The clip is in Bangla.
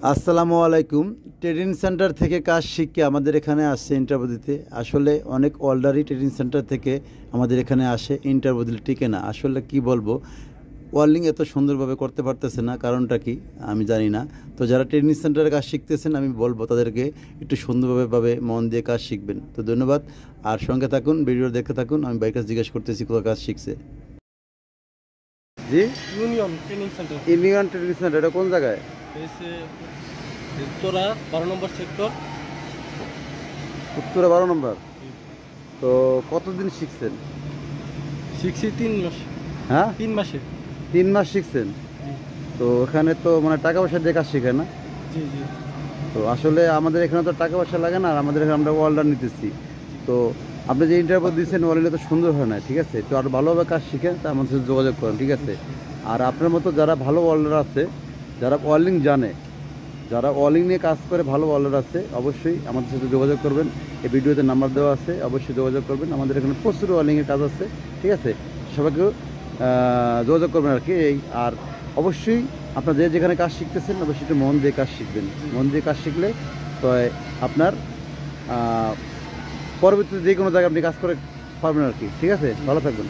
আসসালামু আলাইকুম। ট্রেনিং সেন্টার থেকে কাজ শিখে আমাদের এখানে আসছে ইন্টারভিউ দিতে। আসলে অনেক অলরেডি ট্রেনিং সেন্টার থেকে আমাদের এখানে আসে, ইন্টারভিউ দিলে টিকে না। আসলে কি বলবো, ওয়েল্ডিং এত সুন্দরভাবে করতে পারতেছে না, কারণটা কি আমি জানি না। তো যারা ট্রেনিং সেন্টারে কাজ শিখতেছেন আমি বলবো তাদেরকে একটু সুন্দরভাবে মন দিয়ে কাজ শিখবেন। তো ধন্যবাদ, আর সঙ্গে থাকুন, ভিডিও দেখতে থাকুন। আমি বাইক কাজ জিজ্ঞেস করতেছি কোথাও কাজ শিখছে। জি, union training centre Indian training centre, এটা কোন জায়গায়? এসে Uttara 12 number sector. Uttara 12 number. তো কতদিন শিখছেন? শিখছি 3 মাস। হ্যাঁ, 3 মাসে। 3 মাস শিখছেন। জি তো এখানে তো মানে টাকা পয়সা দিয়ে কাজ শেখে না। জি জি তো আসলে আমাদের এখানে তো টাকা পয়সা লাগে না, আর আমাদের এখানে আমরা অর্ডার নিতেছি। তো আপনি যে ইন্টারভিউ দিচ্ছেন ওয়ালিংটা তো সুন্দর হয় না, ঠিক আছে? তো আরও ভালোভাবে কাজ শিখেন, তা আমাদের সাথে যোগাযোগ করেন, ঠিক আছে? আর আপনার মতো যারা ভালো ওয়ার্ল্ডার আছে, যারা ওয়ার্লিং জানে, যারা ওয়ার্লিং নিয়ে কাজ করে, ভালো ওয়ার্ল্ডার আছে, অবশ্যই আমাদের সাথে যোগাযোগ করবেন। এই ভিডিওতে নাম্বার দেওয়া আছে, অবশ্যই যোগাযোগ করবেন। আমাদের এখানে প্রচুর ওয়ার্লিংয়ের কাজ আছে, ঠিক আছে? সবাইকে যোগাযোগ করবেন আর কি। আর অবশ্যই আপনার যেখানে কাজ শিখতেছেন অবশ্যই একটু মন দিয়ে কাজ শিখবেন। মন দিয়ে কাজ শিখলে তো আপনার পরবর্তীতে যে কোনো জায়গায় আপনি কাজ করে পারবেন আর কি, ঠিক আছে? ভালো থাকবেন।